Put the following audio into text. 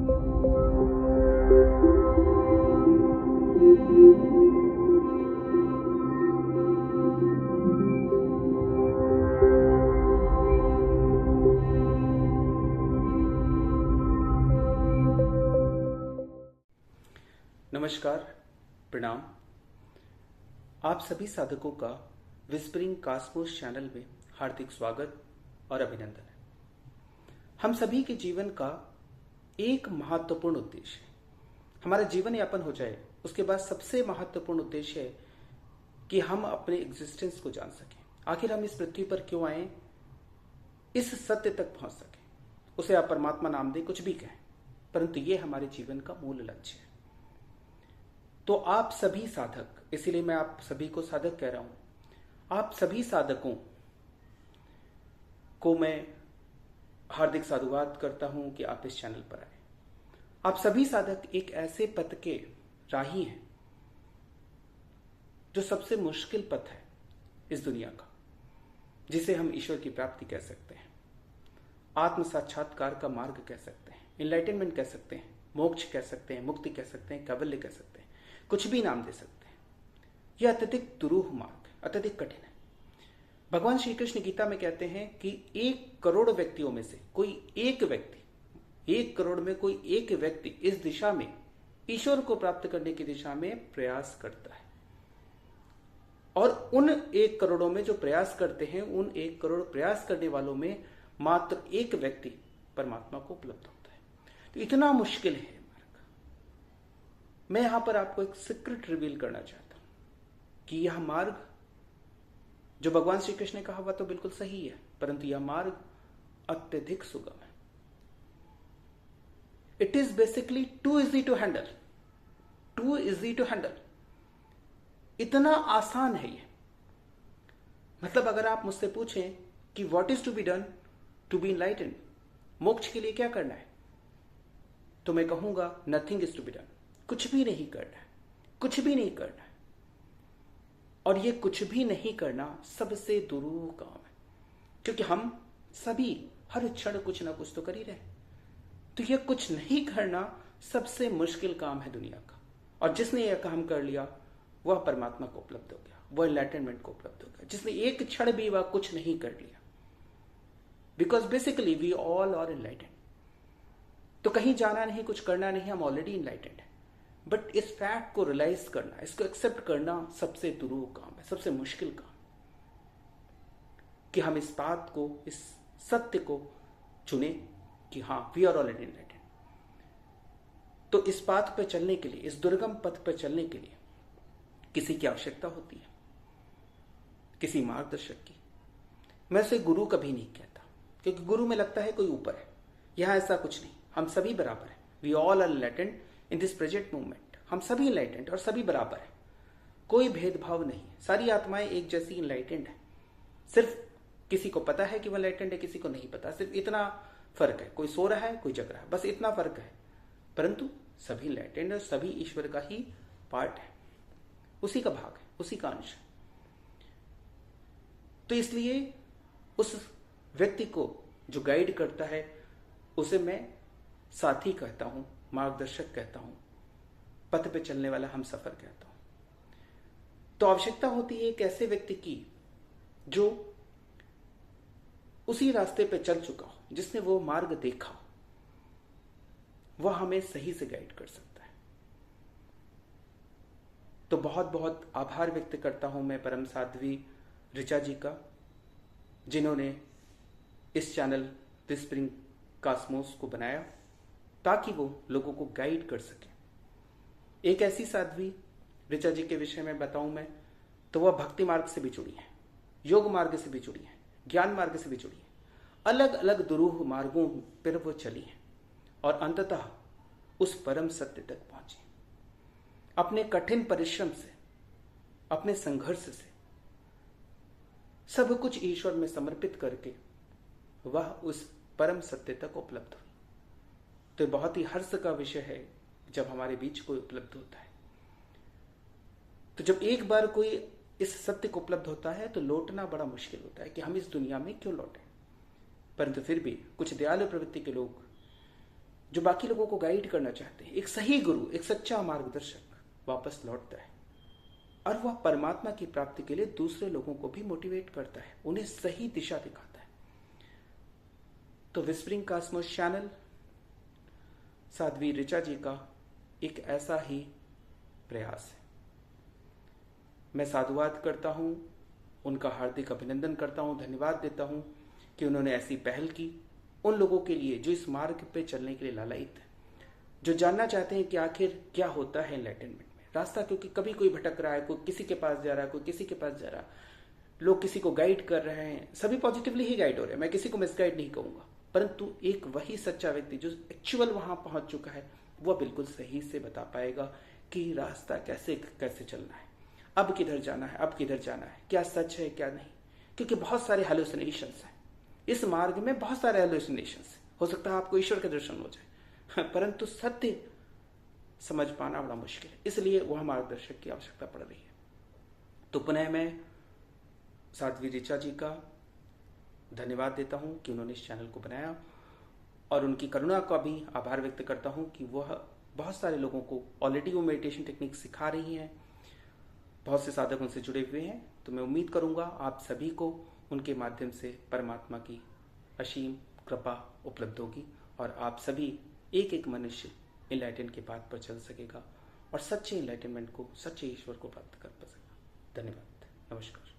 नमस्कार, प्रणाम। आप सभी साधकों का विस्परिंग कॉस्मोस चैनल में हार्दिक स्वागत और अभिनंदन है। हम सभी के जीवन का एक महत्वपूर्ण उद्देश्य है, हमारा जीवन यापन हो जाए उसके बाद सबसे महत्वपूर्ण उद्देश्य है कि हम अपने एग्जिस्टेंस को जान सकें। आखिर हम इस पृथ्वी पर क्यों आए, इस सत्य तक पहुंच सकें। उसे आप परमात्मा नाम दें, कुछ भी कहें, परंतु ये हमारे जीवन का मूल लक्ष्य है। तो आप सभी साधक, इसीलिए मैं आप सभी को साधक कह रहा हूं, आप सभी साधकों को मैं हार्दिक साधुवाद करता हूं कि आप इस चैनल पर आए। आप सभी साधक एक ऐसे पथ के राही हैं जो सबसे मुश्किल पथ है इस दुनिया का, जिसे हम ईश्वर की प्राप्ति कह सकते हैं, आत्म साक्षात्कार का मार्ग कह सकते हैं, एनलाइटनमेंट कह सकते हैं, मोक्ष कह सकते हैं, मुक्ति कह सकते हैं, कैवल्य कह सकते हैं, कुछ भी नाम दे सकते हैं। यह अत्यधिक दुरूह मार्ग है, अत्यधिक कठिन है। भगवान श्री कृष्ण गीता में कहते हैं कि 1 करोड़ व्यक्तियों में से कोई एक व्यक्ति, 1 करोड़ में कोई एक व्यक्ति इस दिशा में, ईश्वर को प्राप्त करने की दिशा में प्रयास करता है। और उन 1 करोड़ों में जो प्रयास करते हैं, उन 1 करोड़ प्रयास करने वालों में मात्र एक व्यक्ति परमात्मा को उपलब्ध होता है। तो इतना मुश्किल है। मैं यहां पर आपको एक सीक्रेट रिवील करना चाहता हूं कि यह मार्ग जो भगवान श्री कृष्ण ने कहा वह तो बिल्कुल सही है, परंतु यह मार्ग अत्यधिक सुगम है। It is basically too easy to handle, too easy to handle. इतना आसान है ये। मतलब अगर आप मुझसे पूछें कि what is to be done to be enlightened, मोक्ष के लिए क्या करना है, तो मैं कहूंगा nothing is to be done. कुछ भी नहीं करना है, कुछ भी नहीं करना है। और ये कुछ भी नहीं करना सबसे दुरूह काम है, क्योंकि हम सभी हर क्षण कुछ ना कुछ तो कर ही रहे हैं। तो ये कुछ नहीं करना सबसे मुश्किल काम है दुनिया का। और जिसने यह काम कर लिया वह परमात्मा को उपलब्ध हो गया, वह एनलाइटनमेंट को उपलब्ध हो गया। जिसने एक क्षण भी वह कुछ नहीं कर लिया, because basically we all are enlightened. तो कहीं जाना नहीं, कुछ करना नहीं, हम ऑलरेडी एनलाइटेंड है। बट इस फैक्ट को रियलाइज करना, इसको एक्सेप्ट करना सबसे दुरूह काम है, सबसे मुश्किल काम, कि हम इस बात को, इस सत्य को चुने कि हाँ, वी आर ऑलरेडी एनलाइटेंड। तो इस पाथ पर चलने के लिए, इस दुर्गम पथ पर चलने के लिए किसी की आवश्यकता होती है, किसी मार्गदर्शक की। मैं उसे गुरु कभी नहीं कहता, क्योंकि गुरु में लगता है कोई ऊपर है। यहां ऐसा कुछ नहीं, हम सभी बराबर हैं। We all are enlightened in this present movement. हम सभी एनलाइटेंड और सभी बराबर हैं, कोई भेदभाव नहीं है। सारी आत्माएं एक जैसी एनलाइटेंड है। सिर्फ किसी को पता है कि वह एनलाइटेंड है, किसी को नहीं पता। सिर्फ इतना फर्क है, कोई सो रहा है, कोई जग रहा है, बस इतना फर्क है। परंतु सभी एनलाइटेंड और सभी ईश्वर का ही पार्ट है, उसी का भाग है, उसी का अंश है। तो इसलिए उस व्यक्ति को जो गाइड करता है उसे मैं साथी कहता हूं, मार्गदर्शक कहता हूं, पथ पे चलने वाला हम सफर कहता हूं। तो आवश्यकता होती है एक ऐसे व्यक्ति की जो उसी रास्ते पे चल चुका हो, जिसने वो मार्ग देखा हो, वह हमें सही से गाइड कर सकता है। तो बहुत बहुत आभार व्यक्त करता हूं मैं परम साध्वी ऋचा जी का, जिन्होंने इस चैनल विस्परिंग कॉस्मोस को बनाया ताकि वो लोगों को गाइड कर सके। एक ऐसी साध्वी ऋचा जी के विषय में बताऊं मैं, तो वह भक्ति मार्ग से भी जुड़ी है, योग मार्ग से भी जुड़ी है, ज्ञान मार्ग से भी जुड़ी है। अलग अलग दुरूह मार्गों पर वो चली है और अंततः उस परम सत्य तक पहुंची। अपने कठिन परिश्रम से, अपने संघर्ष से, सब कुछ ईश्वर में समर्पित करके वह उस परम सत्य तक उपलब्ध हुई। तो बहुत ही हर्ष का विषय है जब हमारे बीच कोई उपलब्ध होता है। तो जब एक बार कोई इस सत्य को उपलब्ध होता है तो लौटना बड़ा मुश्किल होता है कि हम इस दुनिया में क्यों लौटें। परंतु फिर भी कुछ दयालु प्रवृत्ति के लोग जो बाकी लोगों को गाइड करना चाहते हैं, एक सही गुरु, एक सच्चा मार्गदर्शक वापस लौटता है और वह परमात्मा की प्राप्ति के लिए दूसरे लोगों को भी मोटिवेट करता है, उन्हें सही दिशा दिखाता है। तो whispering cosmos channel Sadhvi Richa ji का एक ऐसा ही प्रयास है। मैं साधुवाद करता हूं, उनका हार्दिक अभिनंदन करता हूं, धन्यवाद देता हूं कि उन्होंने ऐसी पहल की उन लोगों के लिए जो इस मार्ग पे चलने के लिए लालायित है, जो जानना चाहते हैं कि आखिर क्या होता है एनलाइटनमेंट में रास्ता। क्योंकि कभी कोई भटक रहा है, कोई किसी के पास जा रहा है, कोई किसी के पास जा रहा है, लोग किसी को गाइड कर रहे हैं, सभी पॉजिटिवली ही गाइड हो रहे हैं, मैं किसी को मिसगाइड नहीं कहूंगा, परंतु एक वही सच्चा व्यक्ति जो एक्चुअल वहां पहुंच चुका है वह बिल्कुल सही से बता पाएगा कि रास्ता कैसे कैसे चलना है, अब किधर जाना है, अब किधर जाना है, क्या सच है क्या नहीं। क्योंकि बहुत सारे हेलुसिनेशंस हैं इस मार्ग में, बहुत सारे हेलुसिनेशंस। हो सकता है आपको ईश्वर का दर्शन हो जाए, परंतु सत्य समझ पाना बड़ा मुश्किल है, इसलिए वह मार्गदर्शक की आवश्यकता पड़ रही है। तो पुनः मैं साध्वी ऋचा जी का धन्यवाद देता हूं कि उन्होंने इस चैनल को बनाया और उनकी करुणा का भी आभार व्यक्त करता हूं कि वह बहुत सारे लोगों को ऑलरेडी वो मेडिटेशन टेक्निक सिखा रही हैं, बहुत से साधक उनसे जुड़े हुए हैं। तो मैं उम्मीद करूंगा आप सभी को उनके माध्यम से परमात्मा की असीम कृपा उपलब्ध होगी और आप सभी एक एक मनुष्य एनलाइटन के पाथ पर चल सकेगा और सच्चे एनलाइटनमेंट को, सच्चे ईश्वर को प्राप्त कर सकेगा। धन्यवाद, नमस्कार।